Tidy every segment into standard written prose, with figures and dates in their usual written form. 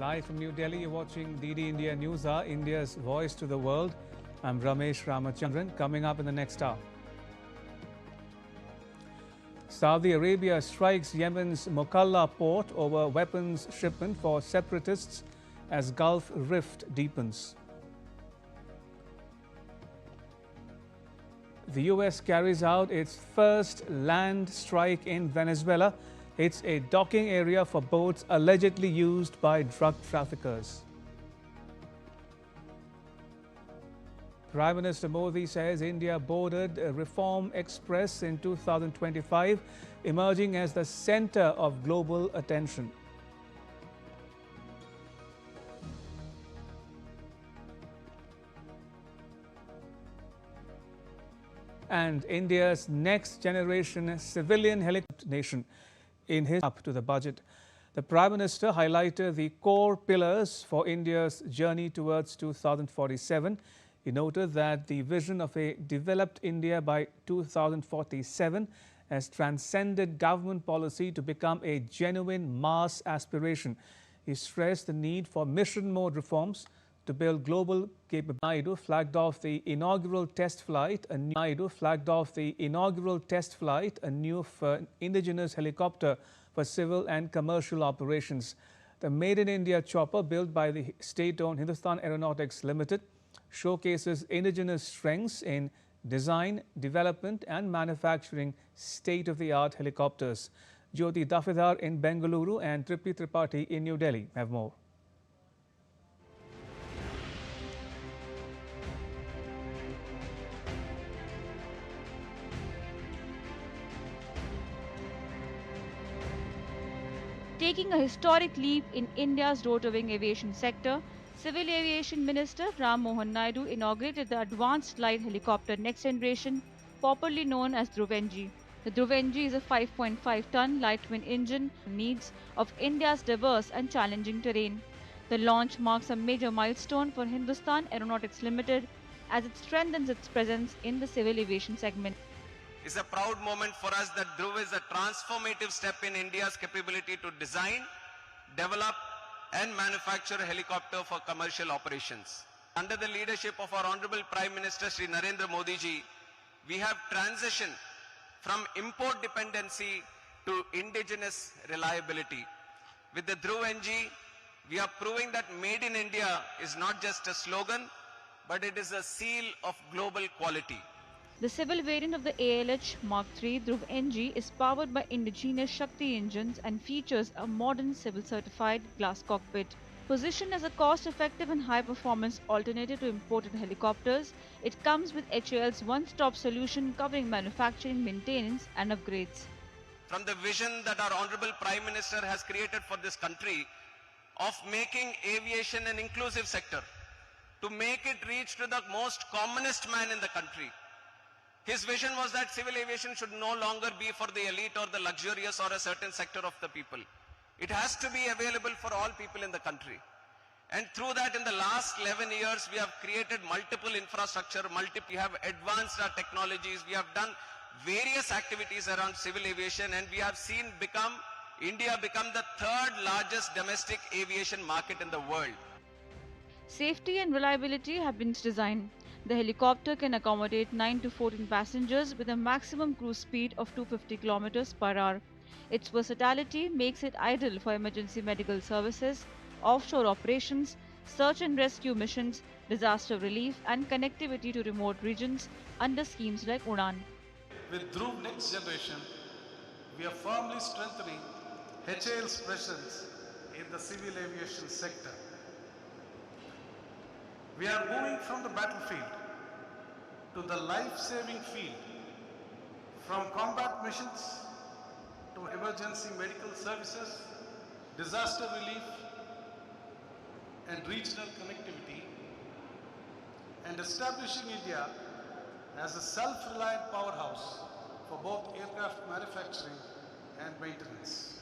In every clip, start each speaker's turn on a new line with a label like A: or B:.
A: Live from New Delhi, you're watching DD India Newshour, India's voice to the world. I'm Ramesh Ramachandran. Coming up in the next hour. Saudi Arabia strikes Yemen's Mukalla port over weapons shipment for separatists as Gulf rift deepens. The US carries out its first land strike in Venezuela. It's a docking area for boats allegedly used by drug traffickers. Prime Minister Modi says India boarded a Reform Express in 2025, emerging as the center of global attention. And India's next generation civilian helicopter nation. In his up to the budget, the Prime Minister highlighted the core pillars for India's journey towards 2047. He noted that the vision of a developed India by 2047 has transcended government policy to become a genuine mass aspiration. He stressed the need for mission mode reforms to build global capability. Naidu flagged off the inaugural test flight. A new indigenous helicopter for civil and commercial operations. The Made in India chopper, built by the state-owned Hindustan Aeronautics Limited, showcases indigenous strengths in design, development and manufacturing state-of-the-art helicopters. Jyoti Dafidar in Bengaluru and Tripti Tripathi in New Delhi have more.
B: Taking a historic leap in India's rotowing aviation sector, Civil Aviation Minister Ram Mohan Naidu inaugurated the Advanced Light Helicopter Next Generation, popularly known as Dhruv-NG. The Dhruv-NG is a 5.5-ton light twin engine needs of India's diverse and challenging terrain. The launch marks a major milestone for Hindustan Aeronautics Limited as it strengthens its presence in the civil aviation segment.
C: It's a proud moment for us that Dhruv is a transformative step in India's capability to design, develop and manufacture a helicopter for commercial operations. Under the leadership of our Honorable Prime Minister Shri Narendra Modi ji, we have transitioned from import dependency to indigenous reliability. With the Dhruv-NG, we are proving that Made in India is not just a slogan, but it is a seal of global quality.
B: The civil variant of the ALH Mark III Dhruv-NG is powered by indigenous Shakti engines and features a modern civil certified glass cockpit. Positioned as a cost-effective and high-performance alternative to imported helicopters, it comes with HAL's one-stop solution covering manufacturing, maintenance and upgrades.
C: From the vision that our Honorable Prime Minister has created for this country of making aviation an inclusive sector, to make it reach to the most commonest man in the country. His vision was that civil aviation should no longer be for the elite or the luxurious or a certain sector of the people. It has to be available for all people in the country. And through that, in the last 11 years, we have created multiple infrastructure, we have advanced our technologies, we have done various activities around civil aviation, and we have seen India become the third largest domestic aviation market in the world.
B: Safety and reliability have been designed. The helicopter can accommodate 9 to 14 passengers with a maximum cruise speed of 250 km per hour. Its versatility makes it ideal for emergency medical services, offshore operations, search and rescue missions, disaster relief and connectivity to remote regions under schemes like UDAN.
D: With Dhruv Next Generation, we are firmly strengthening HAL's presence in the civil aviation sector. We are moving from the battlefield to the life-saving field, from combat missions to emergency medical services, disaster relief and regional connectivity, and establishing India as a self-reliant powerhouse for both aircraft manufacturing and maintenance.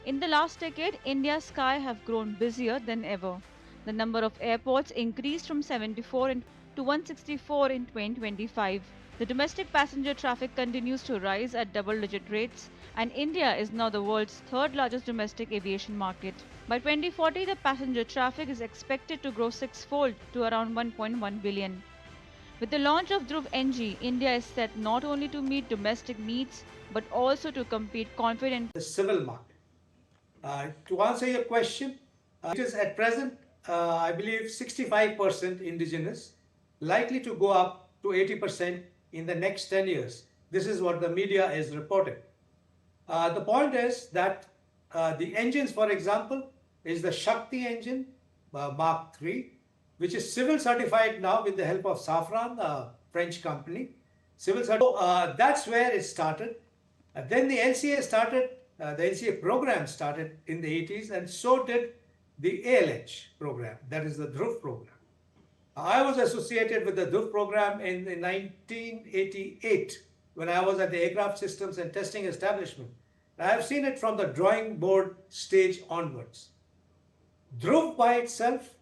B: In the last decade, India's skies have grown busier than ever. The number of airports increased from 74 to 164 in 2025. The domestic passenger traffic continues to rise at double-digit rates, and India is now the world's third largest domestic aviation market. By 2040, the passenger traffic is expected to grow sixfold to around 1.1 billion. With the launch of Dhruv-NG, India is set not only to meet domestic needs but also to compete confidently.
E: The civil market. To answer your question, it is at present, I believe, 65% indigenous, likely to go up to 80% in the next 10 years. This is what the media is reporting. The point is that the engines, for example, is the Shakti engine, Mark III, which is civil certified now with the help of Safran, a French company. That's where it started. Then the NCA started, the NCA program started in the 80s, and so did the ALH program, that is the Dhruv program. I was associated with the Dhruv program in 1988 when I was at the Aircraft Systems and Testing Establishment. I have seen it from the drawing board stage onwards. Dhruv by itself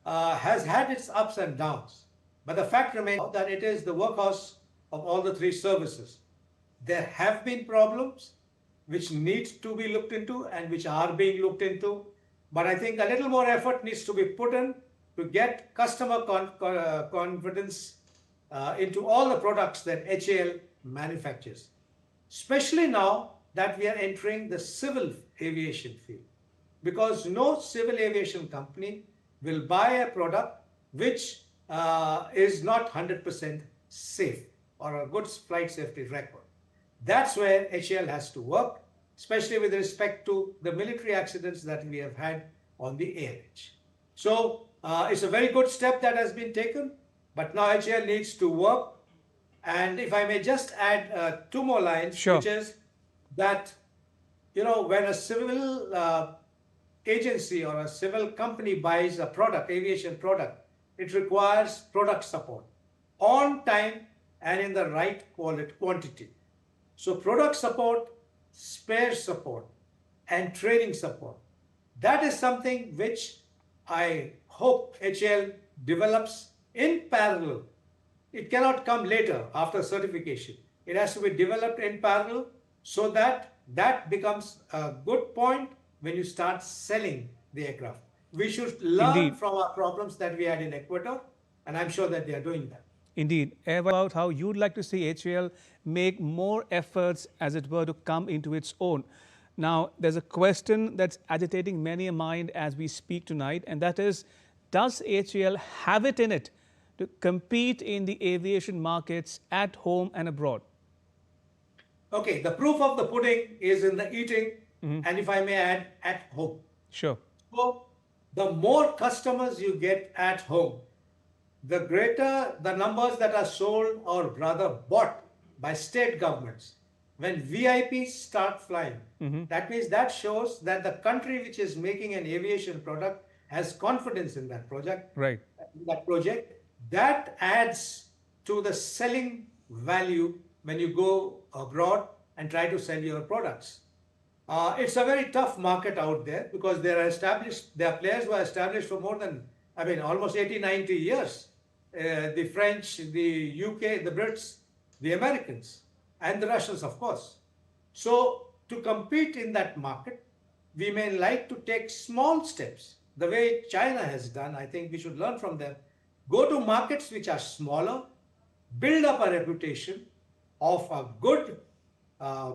E: has had its ups and downs, but the fact remains that it is the workhorse of all the three services. There have been problems which need to be looked into and which are being looked into, but I think a little more effort needs to be put in to get customer confidence into all the products that HAL manufactures, especially now that we are entering the civil aviation field, because no civil aviation company will buy a product which is not 100% safe or a good flight safety record. That's where HAL has to work, especially with respect to the military accidents that we have had on the ALH. So it's a very good step that has been taken, but now HAL needs to work. And if I may just add two more lines,
A: Sure.
E: which is that, when a civil agency or a civil company buys a product, aviation product, it requires product support on time and in the right quantity. So product support, spare support, and training support. That is something which I hope HAL develops in parallel. It cannot come later after certification. It has to be developed in parallel so that that becomes a good point when you start selling the aircraft. We should learn
A: Indeed.
E: from our problems that we had in Ecuador, and I'm sure that they are doing that.
A: Indeed. About how you'd like to see HAL make more efforts, as it were, to come into its own. Now, there's a question that's agitating many a mind as we speak tonight, and that is, does HAL have it in it to compete in the aviation markets at home and abroad?
E: Okay, the proof of the pudding is in the eating, and if I may add, at home.
A: Sure.
E: So, the more customers you get at home, the greater the numbers that are sold or rather bought by state governments. When VIPs start flying, that means that shows that the country which is making an aviation product has confidence in that project.
A: Right.
E: That adds to the selling value when you go abroad and try to sell your products. It's a very tough market out there because there are players who are established for more than, almost 80, 90 years. The French, the UK, the Brits, the Americans, and the Russians, of course. So to compete in that market, we may like to take small steps, the way China has done. I think we should learn from them. Go to markets which are smaller, build up a reputation of a good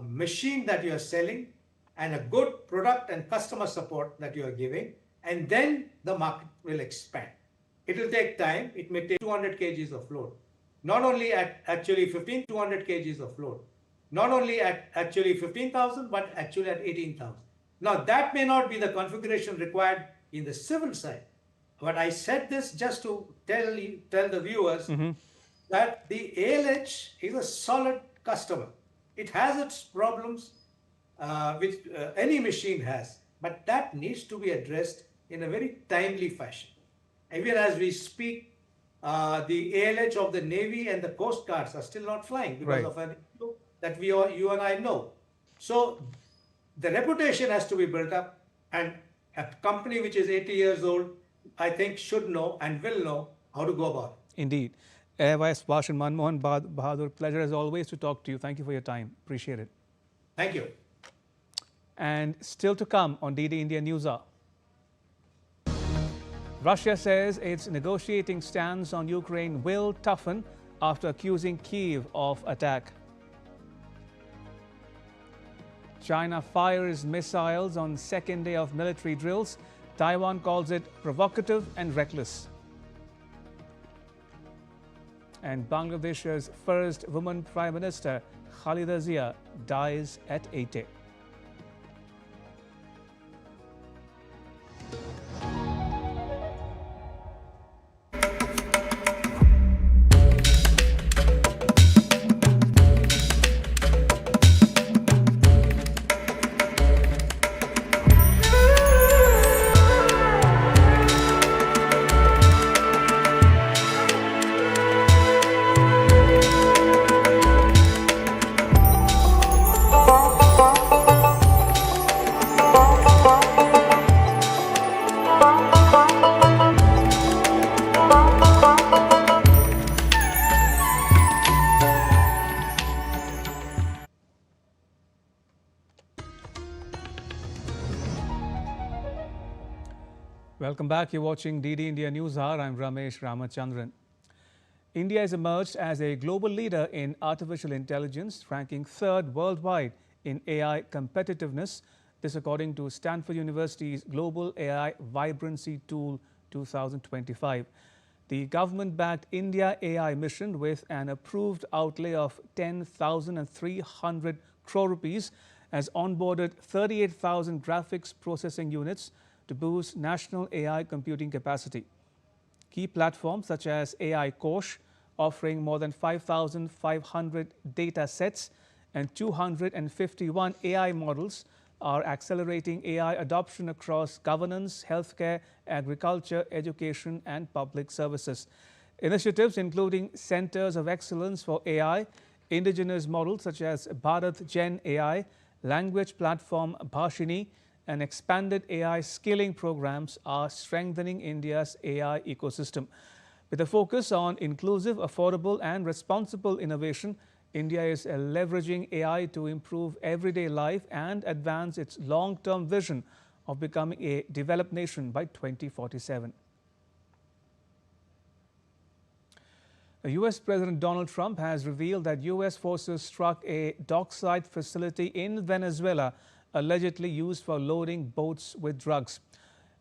E: machine that you are selling and a good product and customer support that you are giving, and then the market will expand. It will take time. It may take 200 kgs of load. Not only at actually 200 kgs of load. Not only at actually 15,000, but actually at 18,000. Now that may not be the configuration required in the civil side. But I said this just to tell the viewers that the ALH is a solid customer. It has its problems, which any machine has, but that needs to be addressed in a very timely fashion. Even as we speak, the ALH of the Navy and the Coast Guards are still not flying because of an issue that you and I know. So the reputation has to be built up, and a company which is 80 years old, I think, should know and will know how to go about it.
A: Indeed. Air Vice Marshal Manmohan Bahadur, pleasure as always to talk to you. Thank you for your time. Appreciate it.
E: Thank you.
A: And still to come on DD India Newshour. Russia says its negotiating stance on Ukraine will toughen after accusing Kyiv of attack. China fires missiles on second day of military drills. Taiwan calls it provocative and reckless. And Bangladesh's first woman Prime Minister, Khaleda Zia, dies at 80. Welcome back. You're watching DD India Newshour. I'm Ramesh Ramachandran. India has emerged as a global leader in artificial intelligence, ranking third worldwide in AI competitiveness. This according to Stanford University's Global AI Vibrancy Tool 2025. The government-backed India AI mission, with an approved outlay of 10,300 crore rupees, has onboarded 38,000 graphics processing units to boost national AI computing capacity. Key platforms such as AI Kosh, offering more than 5,500 data sets and 251 AI models, are accelerating AI adoption across governance, healthcare, agriculture, education, and public services. Initiatives including Centers of Excellence for AI, indigenous models such as Bharat Gen AI, language platform Bhashini, and expanded AI skilling programs are strengthening India's AI ecosystem. With a focus on inclusive, affordable, and responsible innovation, India is leveraging AI to improve everyday life and advance its long-term vision of becoming a developed nation by 2047. US President Donald Trump has revealed that US forces struck a dockside facility in Venezuela allegedly used for loading boats with drugs.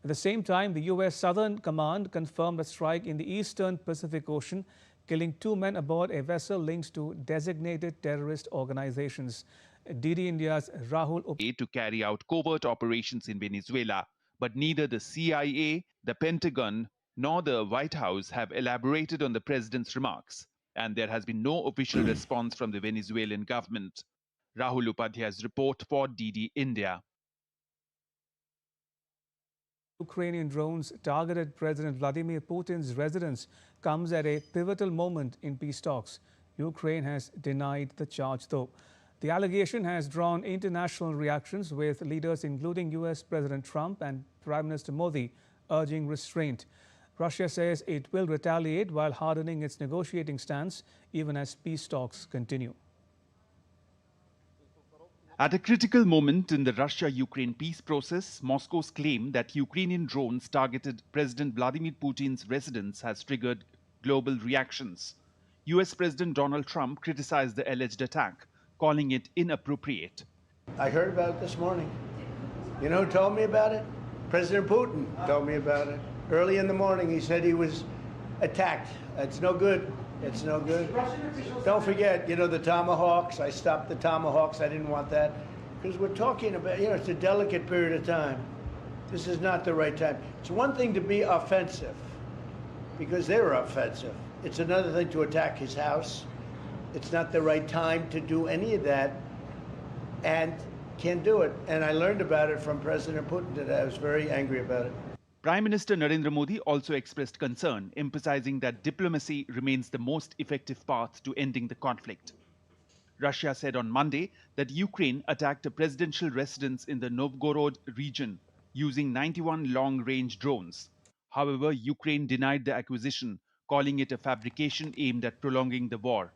A: At the same time, the US Southern Command confirmed a strike in the eastern Pacific Ocean, killing 2 men aboard a vessel linked to designated terrorist organizations. DD India's Rahul
F: to carry out covert operations in Venezuela, but neither the CIA, the Pentagon, nor the White House have elaborated on the president's remarks, and there has been no official response from the Venezuelan government. Rahul Upadhyay's report for DD India.
A: Ukrainian drones targeted President Vladimir Putin's residence comes at a pivotal moment in peace talks. Ukraine has denied the charge, though. The allegation has drawn international reactions, with leaders including US President Trump and Prime Minister Modi urging restraint. Russia says it will retaliate while hardening its negotiating stance even as peace talks continue.
F: At a critical moment in the Russia-Ukraine peace process, Moscow's claim that Ukrainian drones targeted President Vladimir Putin's residence has triggered global reactions. US President Donald Trump criticized the alleged attack, calling it inappropriate.
G: I heard about it this morning. You know who told me about it? President Putin told me about it. Early in the morning, he said he was attacked. It's no good. It's no good. Don't forget, you know, the Tomahawks. I stopped the Tomahawks. I didn't want that. Because we're talking about, you know, it's a delicate period of time. This is not the right time. It's one thing to be offensive, because they're offensive. It's another thing to attack his house. It's not the right time to do any of that, and can't do it. And I learned about it from President Putin today. I was very angry about it.
F: Prime Minister Narendra Modi also expressed concern, emphasizing that diplomacy remains the most effective path to ending the conflict. Russia said on Monday that Ukraine attacked a presidential residence in the Novgorod region using 91 long-range drones. However, Ukraine denied the acquisition, calling it a fabrication aimed at prolonging the war.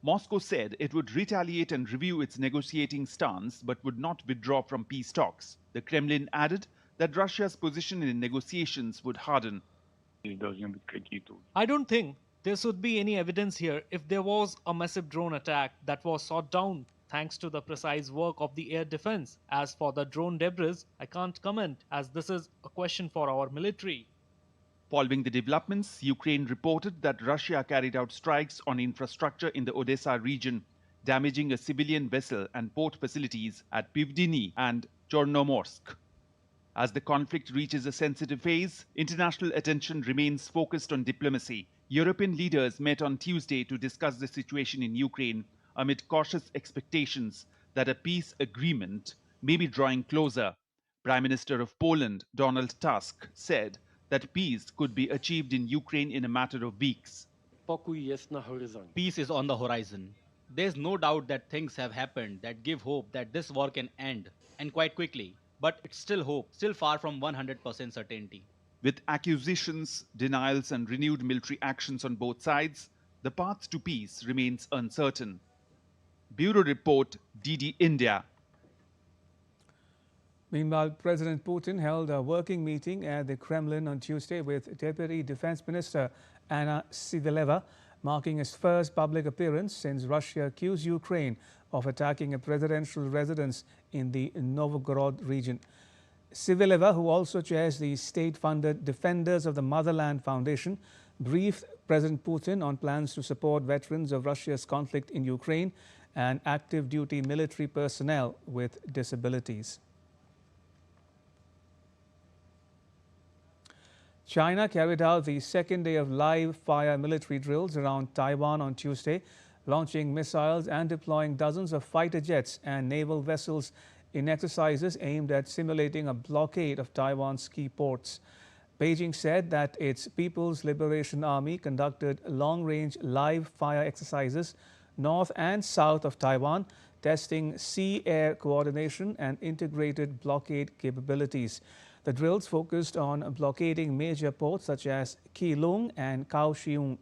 F: Moscow said it would retaliate and review its negotiating stance but would not withdraw from peace talks. The Kremlin added that Russia's position in negotiations would harden.
H: I don't think there should be any evidence here if there was a massive drone attack that was shot down thanks to the precise work of the air defense. As for the drone debris, I can't comment as this is a question for our military.
F: Following the developments, Ukraine reported that Russia carried out strikes on infrastructure in the Odessa region, damaging a civilian vessel and port facilities at Pivdini and Chornomorsk. As the conflict reaches a sensitive phase, international attention remains focused on diplomacy. European leaders met on Tuesday to discuss the situation in Ukraine amid cautious expectations that a peace agreement may be drawing closer. Prime Minister of Poland, Donald Tusk, said that peace could be achieved in Ukraine in a matter of weeks.
I: Peace is on the horizon. There's no doubt that things have happened that give hope that this war can end, and quite quickly. But it's still hope, still far from 100% certainty.
F: With accusations, denials, and renewed military actions on both sides, the path to peace remains uncertain. Bureau Report, DD India.
A: Meanwhile, President Putin held a working meeting at the Kremlin on Tuesday with Deputy Defense Minister Anna Sivileva, marking his first public appearance since Russia accused Ukraine of attacking a presidential residence in the Novgorod region. Sivileva, who also chairs the state-funded Defenders of the Motherland Foundation, briefed President Putin on plans to support veterans of Russia's conflict in Ukraine and active duty military personnel with disabilities. China carried out the second day of live-fire military drills around Taiwan on Tuesday, launching missiles and deploying dozens of fighter jets and naval vessels in exercises aimed at simulating a blockade of Taiwan's key ports. Beijing said that its People's Liberation Army conducted long-range live-fire exercises north and south of Taiwan, testing sea-air coordination and integrated blockade capabilities. The drills focused on blockading major ports such as Keelung and Kaohsiung.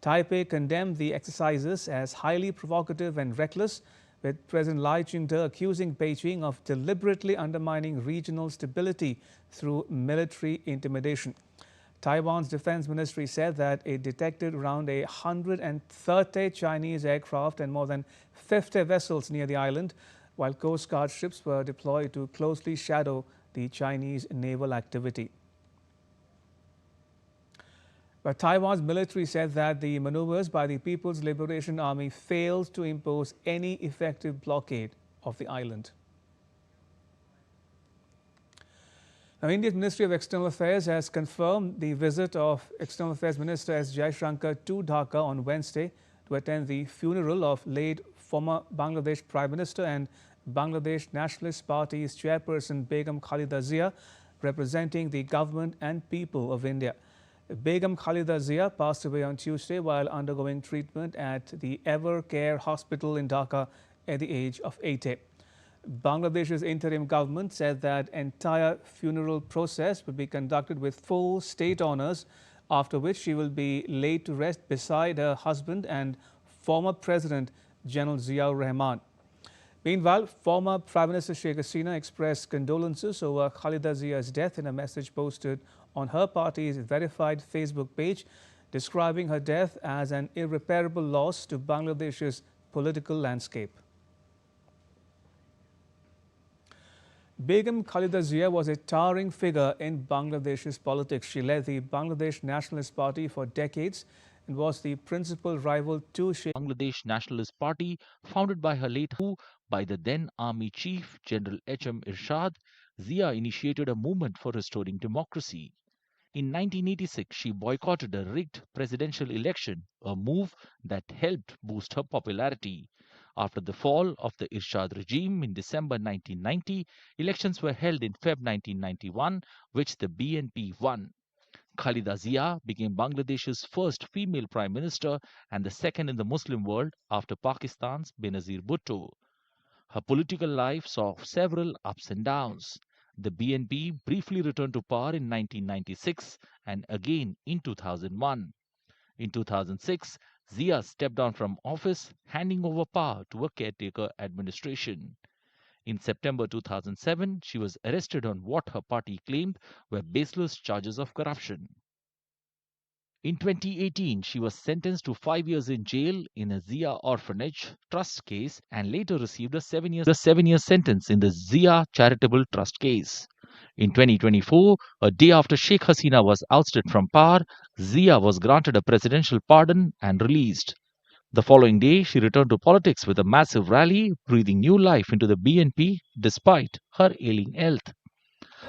A: Taipei condemned the exercises as highly provocative and reckless, with President Lai Ching-te accusing Beijing of deliberately undermining regional stability through military intimidation. Taiwan's defense ministry said that it detected around 130 Chinese aircraft and more than 50 vessels near the island, while Coast Guard ships were deployed to closely shadow the Chinese naval activity. But Taiwan's military said that the maneuvers by the People's Liberation Army failed to impose any effective blockade of the island. Now, India's Ministry of External Affairs has confirmed the visit of External Affairs Minister S. Jaishankar to Dhaka on Wednesday to attend the funeral of late former Bangladesh Prime Minister and Bangladesh Nationalist Party's chairperson Begum Khaleda Zia, representing the government and people of India. Begum Khaleda Zia passed away on Tuesday while undergoing treatment at the Evercare Hospital in Dhaka at the age of 80. Bangladesh's interim government said that entire funeral process will be conducted with full state honours, after which she will be laid to rest beside her husband and former President General Ziaur Rahman. Meanwhile, former Prime Minister Sheikh Hasina expressed condolences over Khaleda Zia's death in a message posted on her party's verified Facebook page, describing her death as an irreparable loss to Bangladesh's political landscape. Begum Khaleda Zia was a towering figure in Bangladesh's politics. She led the Bangladesh Nationalist Party for decades and was the principal rival to
J: Bangladesh Nationalist Party, founded by her late who, by the then Army Chief General H.M. Irshad, Zia initiated a movement for restoring democracy. In 1986, she boycotted a rigged presidential election, a move that helped boost her popularity. After the fall of the Irshad regime in December 1990, elections were held in Feb 1991, which the BNP won. Khaleda Zia became Bangladesh's first female prime minister and the second in the Muslim world after Pakistan's Benazir Bhutto. Her political life saw several ups and downs. The BNP briefly returned to power in 1996 and again in 2001. In 2006, Zia stepped down from office, handing over power to a caretaker administration. In September 2007, she was arrested on what her party claimed were baseless charges of corruption. In 2018, she was sentenced to 5 years in jail in a Zia orphanage trust case and later received a 7-year sentence in the Zia charitable trust case. In 2024, a day after Sheikh Hasina was ousted from power, Zia was granted a presidential pardon and released. The following day, she returned to politics with a massive rally, breathing new life into the BNP despite her ailing health.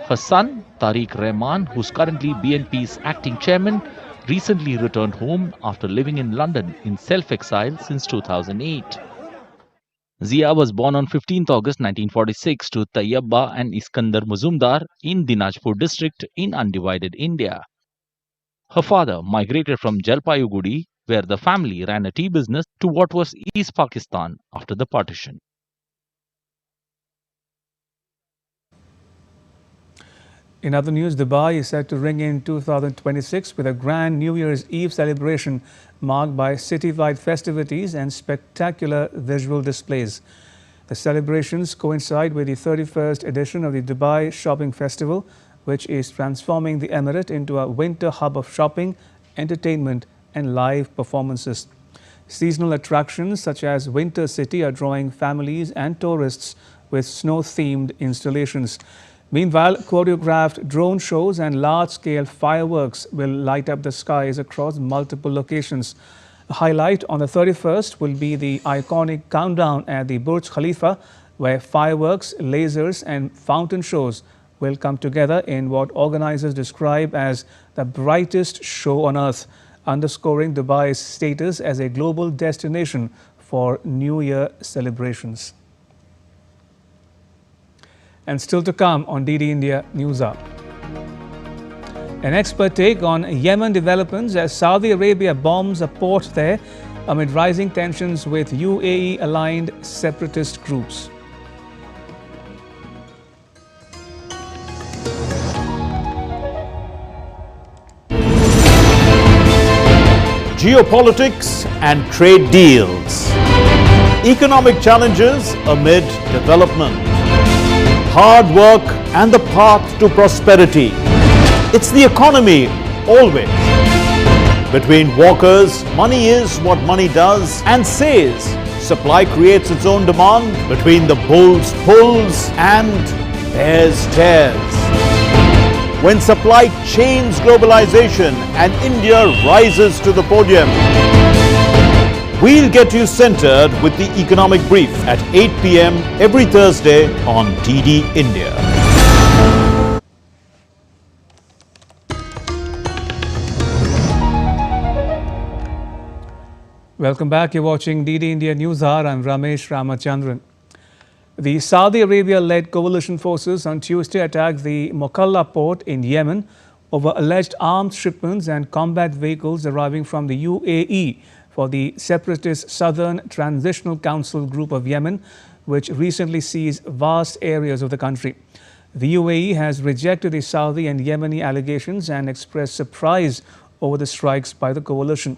J: Her son, Tariq Rahman, who's currently BNP's acting chairman, recently returned home after living in London in self-exile since 2008. Zia was born on 15th August 1946 to Tayyaba and Iskandar Muzumdar in Dinajpur district in undivided India. Her father migrated from Jalpaiguri, where the family ran a tea business, to what was East Pakistan after the partition.
A: In other news, Dubai is set to ring in 2026 with a grand New Year's Eve celebration marked by citywide festivities and spectacular visual displays. The celebrations coincide with the 31st edition of the Dubai Shopping Festival, which is transforming the emirate into a winter hub of shopping, entertainment and live performances. Seasonal attractions such as Winter City are drawing families and tourists with snow-themed installations. Meanwhile, choreographed drone shows and large-scale fireworks will light up the skies across multiple locations. A highlight on the 31st will be the iconic countdown at the Burj Khalifa, where fireworks, lasers and fountain shows will come together in what organizers describe as the brightest show on earth, underscoring Dubai's status as a global destination for New Year celebrations. And still to come on DD India Newshour. An expert take on Yemen developments as Saudi Arabia bombs a port there amid rising tensions with UAE-aligned separatist groups.
K: Geopolitics and trade deals. Economic challenges amid development. Hard work and the path to prosperity. It's the economy, always. Between walkers, money is what money does and says. Supply creates its own demand. Between the bulls pulls and bears tears. When supply chains globalization and India rises to the podium. We'll get you centered with the Economic Brief at 8 p.m. every Thursday on DD India.
A: Welcome back. You're watching DD India Newshour. I'm Ramesh Ramachandran. The Saudi Arabia-led coalition forces on Tuesday attacked the Mukalla port in Yemen over alleged arms shipments and combat vehicles arriving from the UAE for the separatist Southern Transitional Council group of Yemen, which recently seized vast areas of the country. The UAE has rejected the Saudi and Yemeni allegations and expressed surprise over the strikes by the coalition.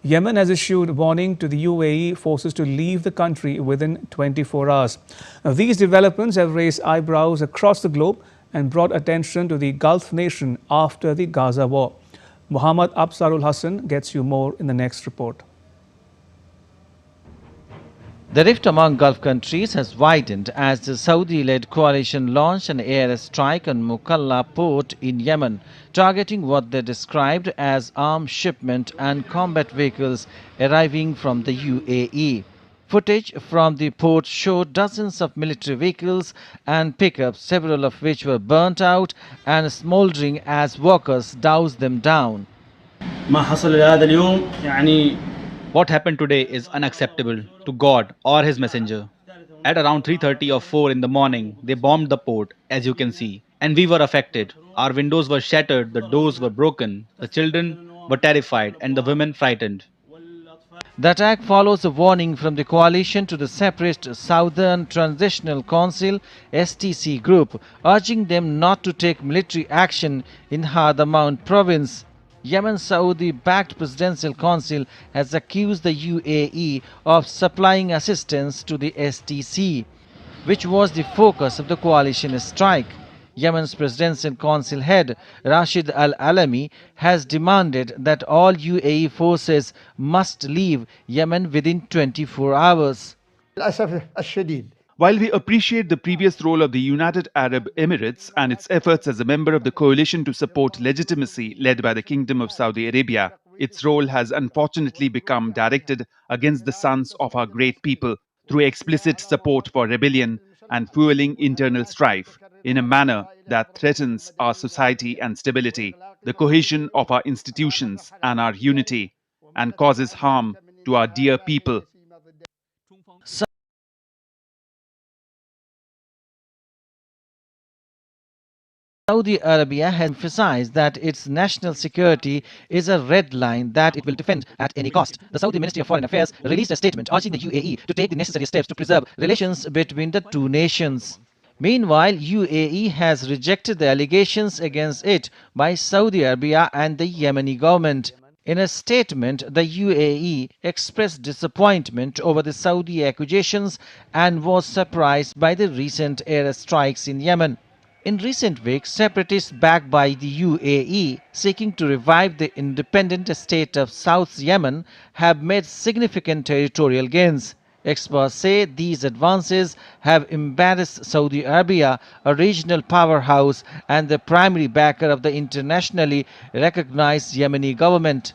A: Yemen has issued warning to the UAE forces to leave the country within 24 hours. Now, these developments have raised eyebrows across the globe and brought attention to the Gulf nation after the Gaza war. Muhammad Absarul Hassan gets you more in the next report.
L: The rift among Gulf countries has widened as the Saudi-led coalition launched an air strike on Mukalla port in Yemen, targeting what they described as arms shipment and combat vehicles arriving from the UAE. Footage from the port showed dozens of military vehicles and pickups, several of which were burnt out and smoldering as workers doused them down.
I: What happened today is unacceptable to God or His messenger. At around 3:30 or 4 in the morning, they bombed the port, as you can see, and we were affected. Our windows were shattered, the doors were broken, the children were terrified and the women frightened.
L: The attack follows a warning from the coalition to the separatist Southern Transitional Council (STC) group, urging them not to take military action in Hadamount province. Yemen's Saudi-backed Presidential Council has accused the UAE of supplying assistance to the STC, which was the focus of the coalition strike. Yemen's Presidential Council head, Rashid Al-Alami, has demanded that all UAE forces must leave Yemen within 24 hours.
F: While we appreciate the previous role of the United Arab Emirates and its efforts as a member of the coalition to support legitimacy led by the Kingdom of Saudi Arabia, its role has unfortunately become directed against the sons of our great people through explicit support for rebellion and fueling internal strife in a manner that threatens our society and stability, the cohesion of our institutions and our unity, and causes harm to our dear people.
L: Saudi Arabia has emphasized that its national security is a red line that it will defend at any cost. The Saudi Ministry of Foreign Affairs released a statement urging the UAE to take the necessary steps to preserve relations between the two nations. Meanwhile, UAE has rejected the allegations against it by Saudi Arabia and the Yemeni government. In a statement, the UAE expressed disappointment over the Saudi accusations and was surprised by the recent air strikes in Yemen. In recent weeks, separatists backed by the UAE, seeking to revive the independent state of South Yemen, have made significant territorial gains. Experts say these advances have embarrassed Saudi Arabia, a regional powerhouse and the primary backer of the internationally recognized Yemeni government.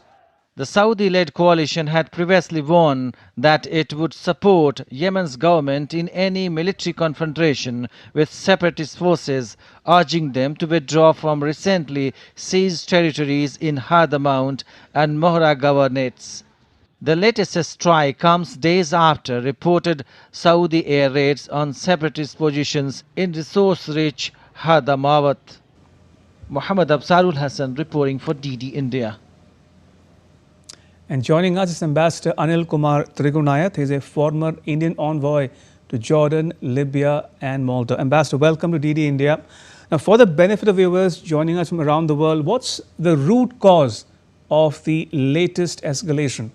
L: The Saudi-led coalition had previously warned that it would support Yemen's government in any military confrontation with separatist forces, urging them to withdraw from recently seized territories in Hadramaut and Mohra governorates. The latest strike comes days after reported Saudi air raids on separatist positions in resource-rich Hadramaut. Muhammad Absarul Hassan reporting for DD India.
A: And joining us is Ambassador Anil Kumar Trigunayat. He is a former Indian envoy to Jordan, Libya and Malta. Ambassador, welcome to DD India. Now, for the benefit of viewers joining us from around the world, what's the root cause of the latest escalation?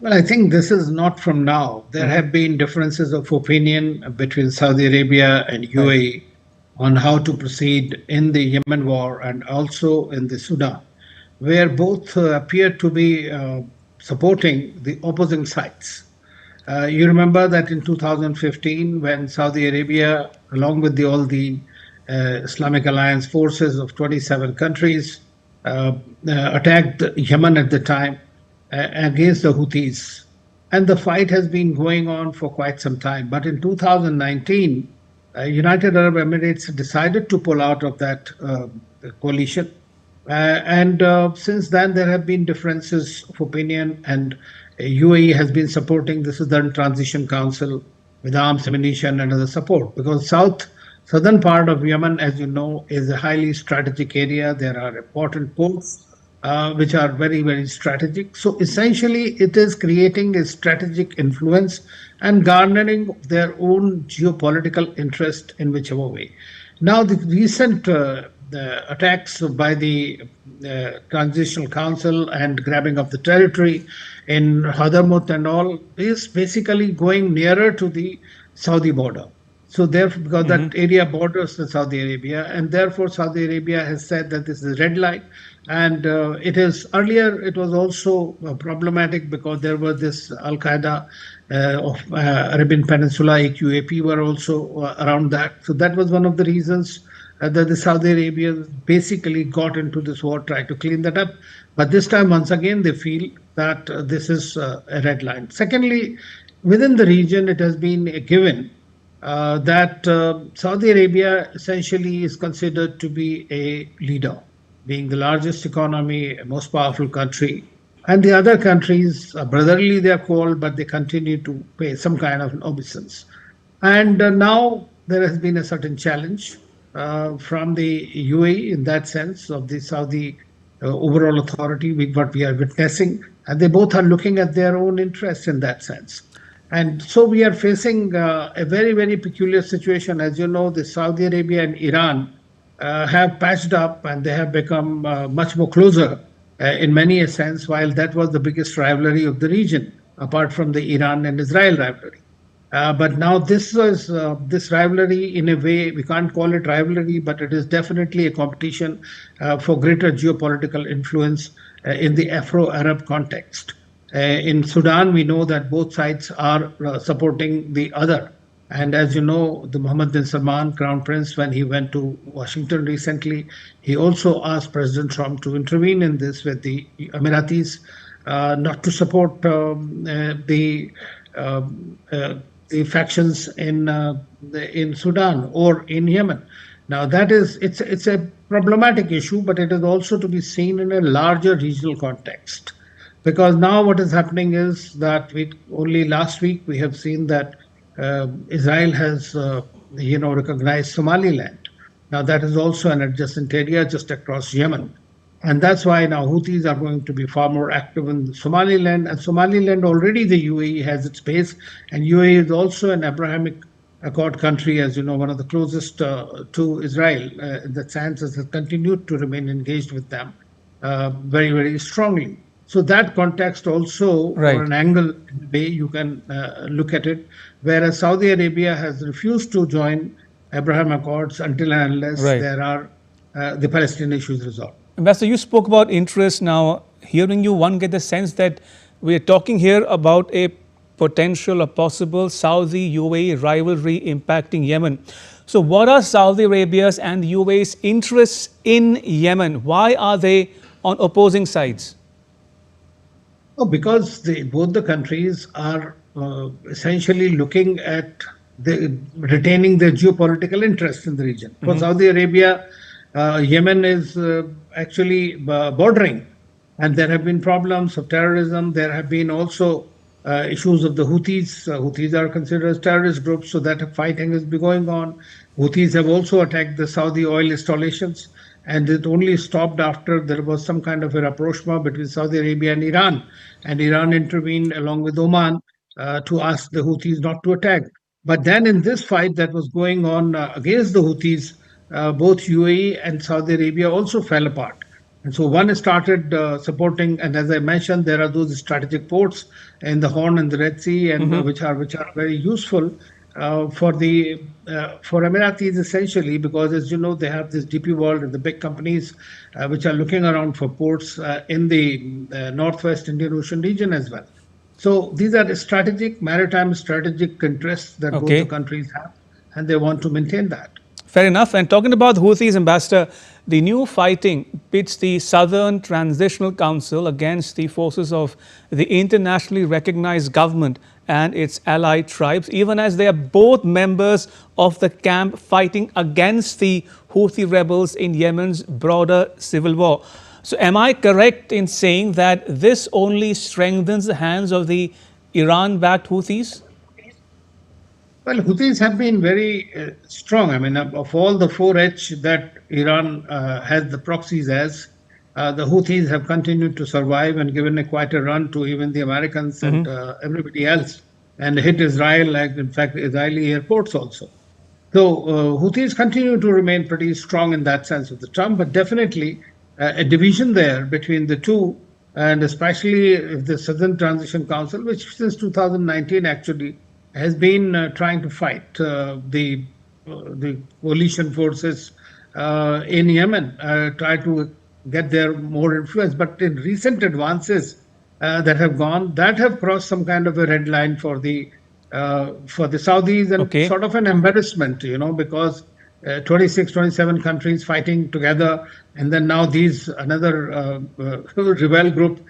E: Well, I think this is not from now. There have been differences of opinion between Saudi Arabia and UAE on how to proceed in the Yemen war and also in the Sudan, where both appear to be supporting the opposing sides. You remember that in 2015, when Saudi Arabia, along with all the Islamic Alliance forces of 27 countries, attacked Yemen at the time against the Houthis. And the fight has been going on for quite some time. But in 2019, United Arab Emirates decided to pull out of that coalition. And since then, there have been differences of opinion, and UAE has been supporting the Southern Transition Council with arms, ammunition, and other support. Because southern part of Yemen, as you know, is a highly strategic area. There are important ports which are very, very strategic. So essentially, it is creating a strategic influence and garnering their own geopolitical interest in whichever way. Now, the recent the attacks by the Transitional Council and grabbing of the territory in Hadramaut and all is basically going nearer to the Saudi border. So therefore, because that area borders with Saudi Arabia, and therefore Saudi Arabia has said that this is a red line. And it is earlier, it was also problematic because there were this Al-Qaeda of Arabian Peninsula, AQAP were also around that. So that was one of the reasons that the Saudi Arabians basically got into this war, tried to clean that up. But this time, once again, they feel that this is a red line. Secondly, within the region, it has been a given that Saudi Arabia essentially is considered to be a leader, being the largest economy, most powerful country. And the other countries, brotherly they are called, but they continue to pay some kind of obeisance. And now there has been a certain challenge from the UAE in that sense of the Saudi overall authority, what we are witnessing. And they both are looking at their own interests in that sense. And so we are facing a very, very peculiar situation. As you know, the Saudi Arabia and Iran have patched up and they have become much more closer in many a sense, while that was the biggest rivalry of the region, apart from the Iran and Israel rivalry. But now this rivalry, in a way, we can't call it rivalry, but it is definitely a competition for greater geopolitical influence in the Afro-Arab context. In Sudan, we know that both sides are supporting the other. And as you know, the Mohammed bin Salman, Crown Prince, when he went to Washington recently, he also asked President Trump to intervene in this with the Emiratis, not to support the factions in Sudan or in Yemen. Now it's a problematic issue, but it is also to be seen in a larger regional context, because now what is happening is that only last week we have seen that Israel has recognized Somaliland. Now that is also an adjacent area just across Yemen. And that's why now Houthis are going to be far more active in Somaliland. And Somaliland, already the UAE has its base. And UAE is also an Abrahamic Accord country, as you know, one of the closest to Israel. In that sense, has continued to remain engaged with them very, very strongly. So that context also, or an angle way you can look at it, whereas Saudi Arabia has refused to join Abraham Accords until and unless there are the Palestinian issues resolved.
A: Ambassador, you spoke about interest. Now, hearing you, one get the sense that we are talking here about a potential or possible Saudi-UAE rivalry impacting Yemen. So what are Saudi Arabia's and the UAE's interests in Yemen? Why are they on opposing sides?
E: Oh, because both the countries are essentially looking at retaining their geopolitical interest in the region. For Saudi Arabia, Yemen is actually bordering, and there have been problems of terrorism. There have been also issues of the Houthis. Houthis are considered as terrorist groups, so that fighting has been going on. Houthis have also attacked the Saudi oil installations, and it only stopped after there was some kind of a rapprochement between Saudi Arabia and Iran. And Iran intervened along with Oman to ask the Houthis not to attack. But then in this fight that was going on against the Houthis, both UAE and Saudi Arabia also fell apart. And so one started supporting, and as I mentioned, there are those strategic ports in the Horn and the Red Sea, and which are very useful for Emiratis essentially, because as you know, they have this DP World and the big companies which are looking around for ports in the Northwest Indian Ocean region as well. So these are maritime strategic interests that both the countries have, and they want to maintain that.
A: Fair enough. And talking about the Houthis, Ambassador, the new fighting pits the Southern Transitional Council against the forces of the internationally recognized government and its allied tribes, even as they are both members of the camp fighting against the Houthi rebels in Yemen's broader civil war. So am I correct in saying that this only strengthens the hands of the Iran-backed Houthis?
E: Well, Houthis have been very strong. I mean, of all the 4H that Iran has the proxies as, the Houthis have continued to survive and given quite a run to even the Americans and everybody else, and hit Israel, like in fact Israeli airports also. So Houthis continue to remain pretty strong in that sense of the term, but definitely a division there between the two, and especially if the Southern Transition Council, which since 2019 actually has been trying to fight the coalition forces in Yemen, try to get their more influence. But in recent advances that have gone, that have crossed some kind of a red line for the Saudis, and sort of an embarrassment, you know, because 26, 27 countries fighting together, and then now another rebel group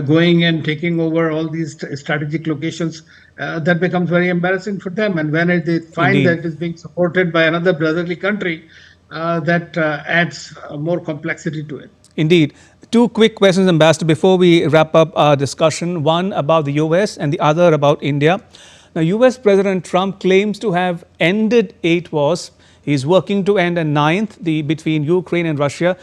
E: going and taking over all these strategic locations, that becomes very embarrassing for them. And when they find that it is being supported by another brotherly country, that adds more complexity to it.
A: Indeed. Two quick questions, Ambassador, before we wrap up our discussion. One about the US and the other about India. Now, US President Trump claims to have ended 8 wars. He's working to end a 9th, between Ukraine and Russia.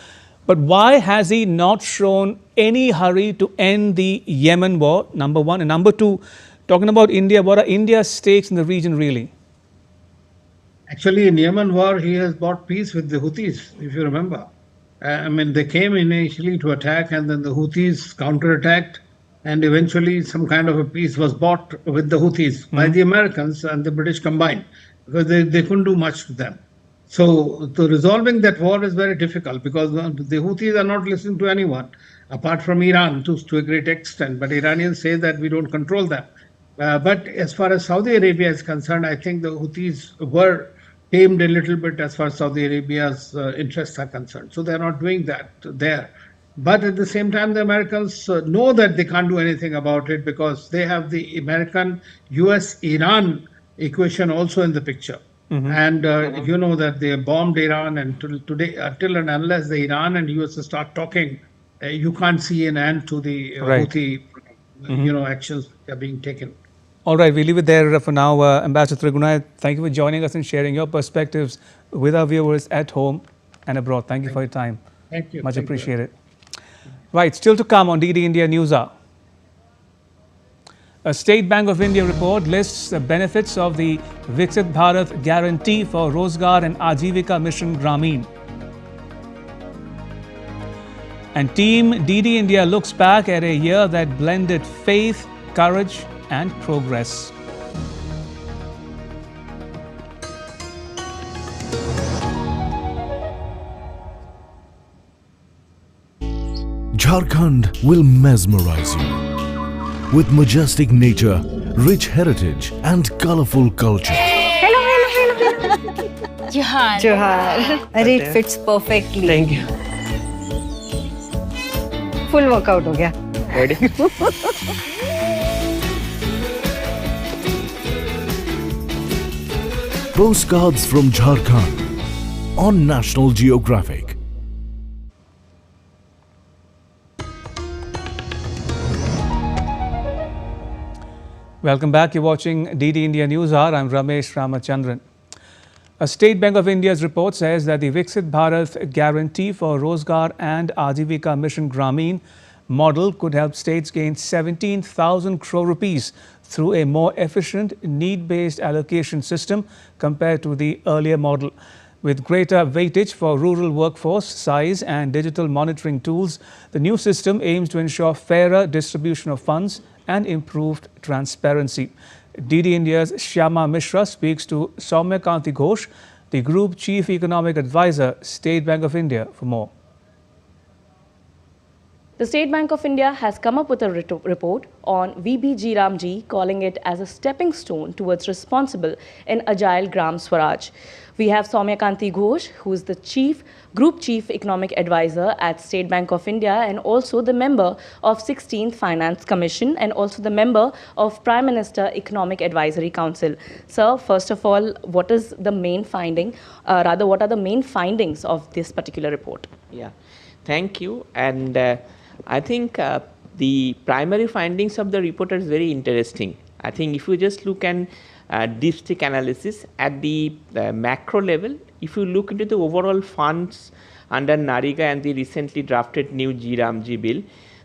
A: But why has he not shown any hurry to end the Yemen war, number one? And number two, talking about India, what are India's stakes in the region really?
M: Actually, in Yemen war, he has bought peace with the Houthis, if you remember. I mean, they came initially to attack, and then the Houthis counterattacked, and eventually some kind of a peace was bought with the Houthis by the Americans and the British combined, because they couldn't do much to them. So, resolving that war is very difficult because the Houthis are not listening to anyone apart from Iran to a great extent. But Iranians say that we don't control them. But as far as Saudi Arabia is concerned, I think the Houthis were tamed a little bit as far as Saudi Arabia's interests are concerned. So they're not doing that there. But at the same time, the Americans know that they can't do anything about it because they have the American, US, Iran equation also in the picture. And you know that they bombed Iran, and today, till and unless the Iran and US start talking, you can't see an end to the Houthi, actions that are being taken.
A: All right, we leave it there for now. Ambassador Trigunai, thank you for joining us and sharing your perspectives with our viewers at home and abroad. Thank you for your time.
M: Thank you.
A: Much appreciated. Right, still to come on DD India Newshour. A State Bank of India report lists the benefits of the Viksit Bharat Guarantee for Rozgar and Ajivika Mission Grameen. And Team DD India looks back at a year that blended faith, courage, and progress.
N: Jharkhand will mesmerize you with majestic nature, rich heritage, and colorful culture.
O: Hello. Johar. Johar. It fits perfectly.
P: Thank you.
O: Full workout ho gaya.
P: Ready?
N: Postcards from Jharkhand on National Geographic.
A: Welcome back. You're watching DD India Newshour. I'm Ramesh Ramachandran. A State Bank of India's report says that the Viksit Bharat Guarantee for Rozgar and Ajivika Mission Grameen model could help states gain 17,000 crore rupees through a more efficient, need-based allocation system compared to the earlier model. With greater weightage for rural workforce size and digital monitoring tools, the new system aims to ensure fairer distribution of funds and improved transparency. DD India's Shyama Mishra speaks to Soumya Kanti Ghosh, the Group Chief Economic Advisor, State Bank of India, for more.
Q: The State Bank of India has come up with a report on VBG Ramji, calling it as a stepping stone towards responsible and agile Gram Swaraj. We have Soumya Kanti Ghosh, who is the Group Chief Economic Advisor at State Bank of India and also the member of 16th Finance Commission and also the member of Prime Minister Economic Advisory Council. Sir, first of all, what is the main finding, what are the main findings of this particular report?
P: Yeah, thank you. And I think the primary findings of the report are very interesting. I think if you just look at dipstick analysis at the macro level, if you look into the overall funds under NAREGA and the recently drafted new GRAMG bill,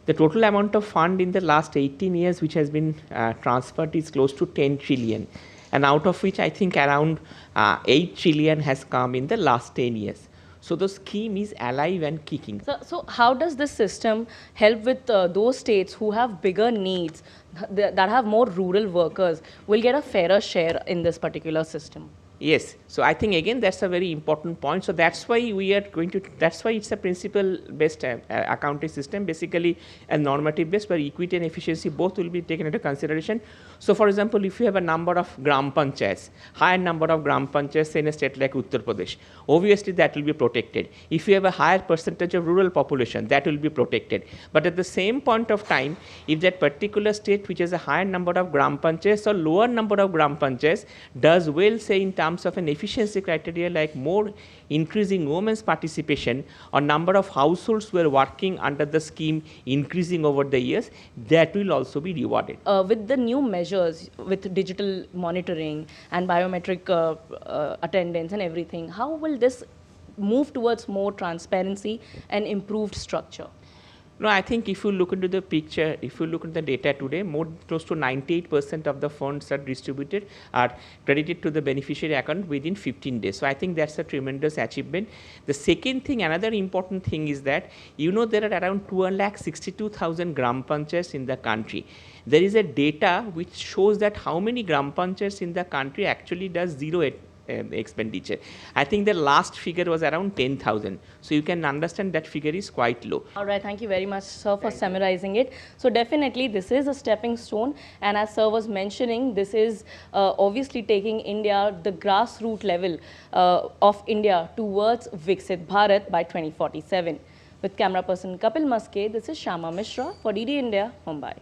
P: the total amount of fund in the last 18 years which has been transferred is close to 10 trillion. And out of which I think around 8 trillion has come in the last 10 years. So the scheme is alive and kicking.
Q: So how does this system help with those states who have bigger needs, that have more rural workers, will get a fairer share in this particular system?
P: Yes. So I think again that's a very important point. So that's why we are going to, that's why it's a principle-based accounting system, basically a normative-based where equity and efficiency both will be taken into consideration. So for example, if you have a number of gram panchayats, higher number of gram panchayats in a state like Uttar Pradesh, obviously that will be protected. If you have a higher percentage of rural population, that will be protected. But at the same point of time, if that particular state which has a higher number of gram panchayats or lower number of gram panchayats does well, say in terms of an efficiency criteria like more increasing women's participation or number of households who are working under the scheme increasing over the years, that will also be rewarded.
Q: With the new measures, with digital monitoring and biometric attendance and everything, how will this move towards more transparency and improved structure?
P: No, I think if you look into the picture, if you look at the data today, close to 98% of the funds are distributed, are credited to the beneficiary account within 15 days. So I think that's a tremendous achievement. The second thing, another important thing is that, you know, there are around 262,000 gram panchayats in the country. There is a data which shows that how many gram panchayats in the country actually does zero expenditure. I think the last figure was around 10,000. So you can understand that figure is quite low.
Q: All right, thank you very much, sir, for summarizing it. So definitely this is a stepping stone, and as sir was mentioning, this is obviously taking India, the grassroots level of India towards Viksit Bharat by 2047. With camera person Kapil Maske, this is Shama Mishra for DD India, Mumbai.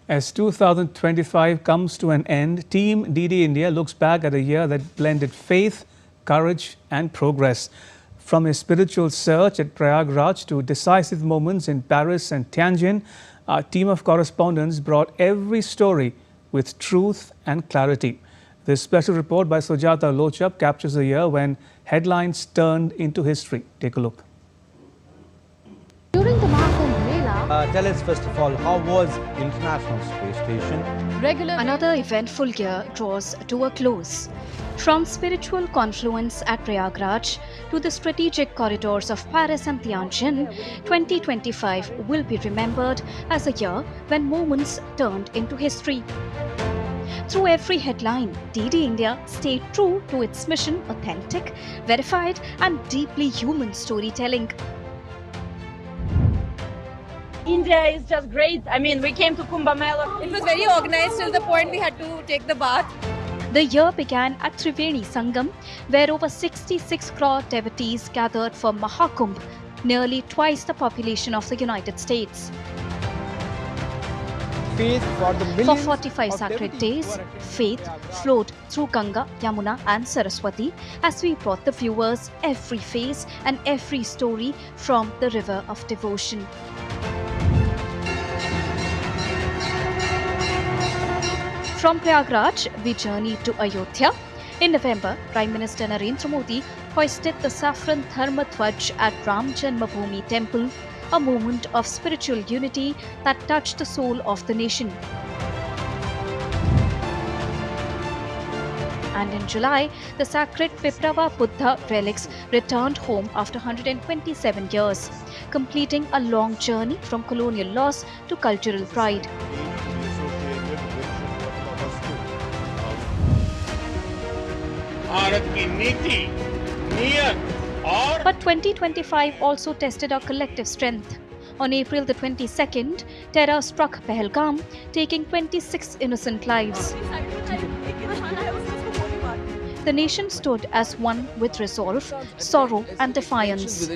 A: As 2025 comes to an end, Team DD India looks back at a year that blended faith, courage and progress. From a spiritual search at Prayagraj to decisive moments in Paris and Tianjin, our team of correspondents brought every story with truth and clarity. This special report by Sujata Lochap captures a year when headlines turned into history. Take a look.
R: During the Kumbh Mela,
S: tell us first of all, how was International Space Station?
R: Another eventful year draws to a close. From spiritual confluence at Prayagraj to the strategic corridors of Paris and Tianjin, 2025 will be remembered as a year when moments turned into history. Through every headline, DD India stayed true to its mission: authentic, verified and deeply human storytelling.
T: India is just great. I mean, we came to Kumbh Mela. It was very organized till the point we had to take the bath.
R: The year began at Triveni Sangam, where over 66 crore devotees gathered for Mahakumbh, nearly twice the population of the United States.
S: Faith for the
R: For 45 sacred days, faith flowed through Ganga, Yamuna and Saraswati as we brought the viewers every face and every story from the river of devotion. From Prayagraj, we journeyed to Ayodhya. In November, Prime Minister Narendra Modi hoisted the saffron Dharma Dhwaj at Ram Janmabhoomi Temple, a moment of spiritual unity that touched the soul of the nation. And in July, the sacred Viprava Buddha relics returned home after 127 years, completing a long journey from colonial loss to cultural pride. But 2025 also tested our collective strength. On April the 22nd, terror struck Pahalgam, taking 26 innocent lives. The nation stood as one with resolve, sorrow and defiance.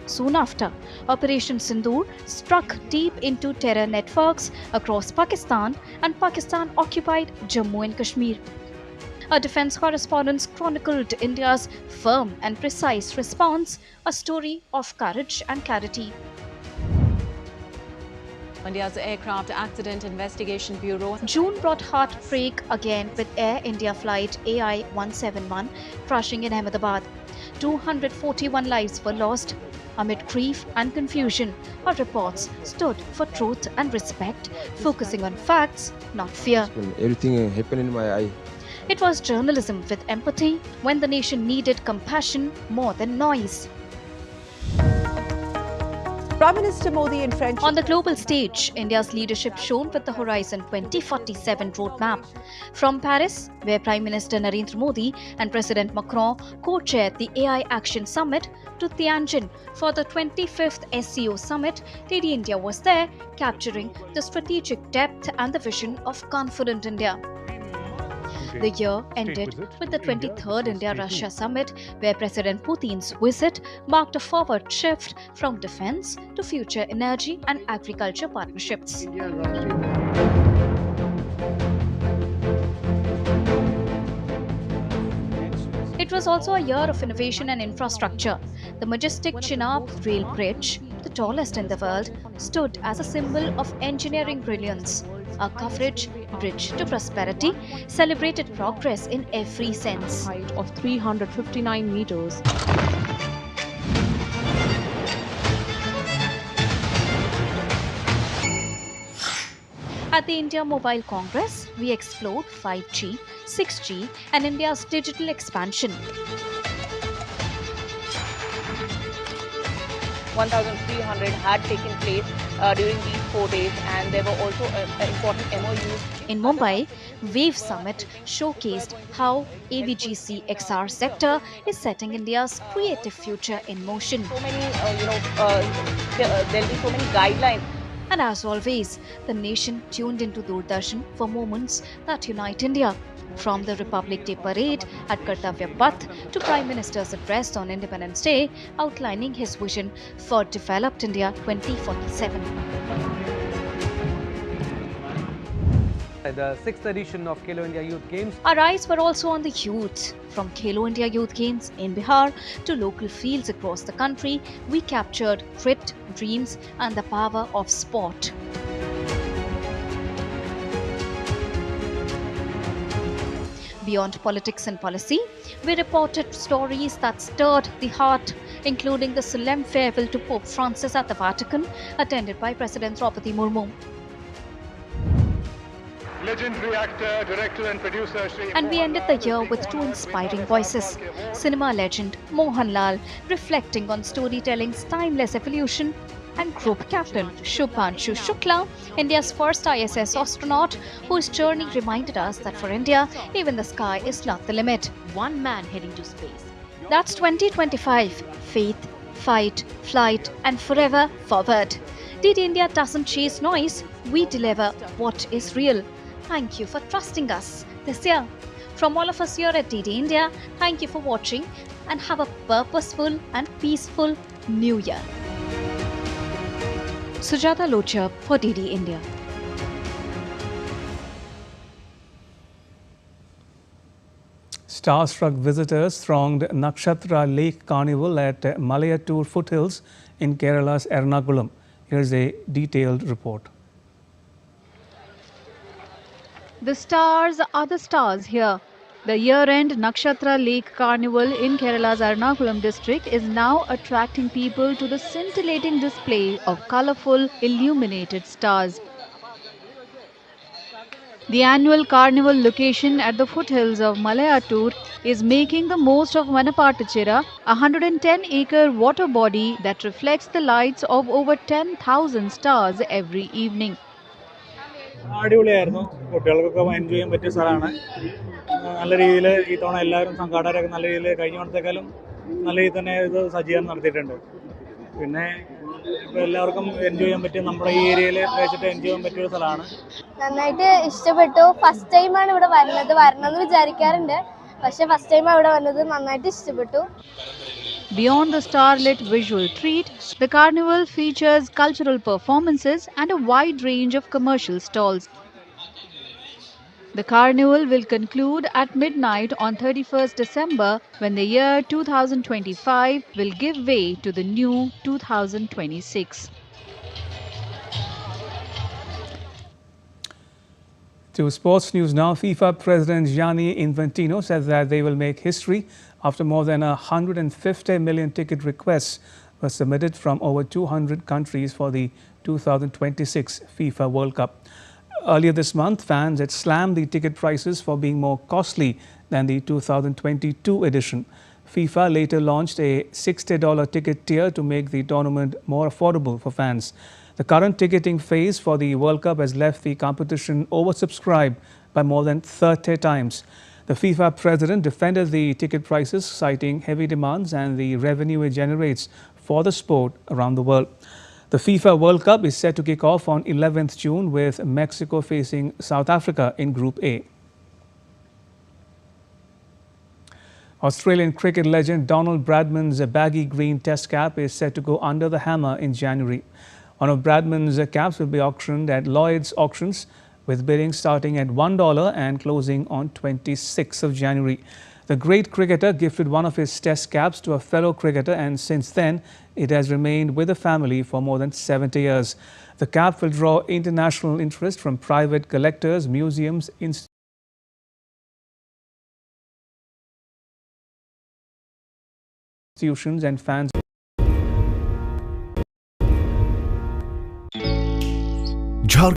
R: Soon after, Operation Sindoor struck deep into terror networks across Pakistan, and Pakistan occupied Jammu and Kashmir. Our defense correspondents chronicled India's firm and precise response, a story of courage and clarity.
U: India's Aircraft Accident Investigation Bureau.
R: June brought heartbreak again with Air India flight AI 171 crashing in Ahmedabad. 241 lives were lost. Amid grief and confusion, our reports stood for truth and respect, focusing on facts, not fear.
V: Everything happened in my eye.
R: It was journalism with empathy when the nation needed compassion more than noise.
U: Prime Minister Modi in French.
R: On the global stage, India's leadership shone with the Horizon 2047 roadmap. From Paris, where Prime Minister Narendra Modi and President Macron co-chaired the AI Action Summit, to Tianjin for the 25th SCO Summit, DD India was there, capturing the strategic depth and the vision of confident India. The year ended with the 23rd India-Russia Summit, where President Putin's visit marked a forward shift from defense to future energy and agriculture partnerships. It was also a year of innovation and infrastructure. The majestic Chenab Rail Bridge, the tallest in the world, stood as a symbol of engineering brilliance. Our coverage, Bridge to Prosperity, celebrated progress in every sense.
U: Height of 359 meters.
R: At the India Mobile Congress, we explored 5G, 6G and India's digital expansion.
Q: 1,300 had taken place during these 4 days, and there were also important MOUs.
R: In Mumbai, Wave Summit showcased how AVGC XR sector is setting India's creative future in motion.
Q: So many, there'll be so many guidelines.
R: And as always, the nation tuned into Doordarshan for moments that unite India. From the Republic Day parade at Kartavya Path to Prime Minister's address on Independence Day, outlining his vision for Developed India 2047.
C: The 6th edition of Khelo India Youth Games.
R: Our eyes were also on the youth. From Khelo India Youth Games in Bihar to local fields across the country, we captured grit, dreams and the power of sport. Beyond politics and policy, we reported stories that stirred the heart, including the solemn farewell to Pope Francis at the Vatican, attended by President Draupadi Murmu.
D: Legendary actor, director and producer
R: And we ended the year with two inspiring voices. Cinema legend Mohanlal reflecting on storytelling's timeless evolution, and Group Captain Shubhanshu Shukla, India's first ISS astronaut, whose journey reminded us that for India, even the sky is not the limit.
W: One man heading to space.
R: That's 2025. Faith, fight, flight and forever forward. DD India doesn't chase noise, we deliver what is real. Thank you for trusting us this year. From all of us here at DD India, thank you for watching and have a purposeful and peaceful New Year. Sujata Lochar for DD India.
A: Starstruck visitors thronged Nakshatra Lake Carnival at Malayattur foothills in Kerala's Ernakulam. Here's a detailed report.
X: The stars are the stars here. The year-end Nakshatra Lake Carnival in Kerala's Ernakulam district is now attracting people to the scintillating display of colourful, illuminated stars. The annual carnival location at the foothills of Malayattur is making the most of Manapatachira, a 110-acre water body that reflects the lights of over 10,000 stars every evening.
Y: അടിപൊളിയായിരുന്നു കുട്ടികൾക്കൊക്കെ enjoy ചെയ്യാൻ പറ്റിയ സ്ഥലമാണ് നല്ല രീതിയിൽ ഈ തവണ എല്ലാവരും സംഘാടകരൊക്കെ നല്ല രീതിയിൽ കഴിഞ്ഞ തവണത്തേക്കാളും നല്ല രീതിയിൽ തന്നെ ഇത് സജ്ജീകരണം നടത്തിയിട്ടുണ്ട് പിന്നെ എല്ലാവർക്കും എൻജോയ് ചെയ്യാൻ പറ്റിയ നമ്മുടെ ഈ ഏരിയയിൽ വെച്ചിട്ട് എൻജോയ് ചെയ്യാൻ പറ്റിയ ഒരു സ്ഥലമാണ്
Z: നന്നായിട്ട് ഇഷ്ടപ്പെട്ടു ഫസ്റ്റ് ടൈമാണ് ഇവിടെ വരണമെന്ന് വിചാരിക്കാറുണ്ട് പക്ഷേ ഫസ്റ്റ് ടൈം ഇവിടെ വന്നത് നന്നായിട്ട് ഇഷ്ടപ്പെട്ടു
X: Beyond the starlit visual treat, the carnival features cultural performances and a wide range of commercial stalls. The carnival will conclude at midnight on 31st December when the year 2025 will give way to the new 2026.
A: To sports news now, FIFA President Gianni Infantino says that they will make history after more than 150 million ticket requests were submitted from over 200 countries for the 2026 FIFA World Cup. Earlier this month, fans had slammed the ticket prices for being more costly than the 2022 edition. FIFA later launched a $60 ticket tier to make the tournament more affordable for fans. The current ticketing phase for the World Cup has left the competition oversubscribed by more than 30 times. The FIFA president defended the ticket prices, citing heavy demands and the revenue it generates for the sport around the world. The FIFA World Cup is set to kick off on 11th June with Mexico facing South Africa in Group A. Australian cricket legend Donald Bradman's baggy green test cap is set to go under the hammer in January. One of Bradman's caps will be auctioned at Lloyd's Auctions, with bidding starting at $1 and closing on 26th of January. The great cricketer gifted one of his test caps to a fellow cricketer, and since then it has remained with the family for more than 70 years. The cap will draw international interest from private collectors, museums, institutions and fans.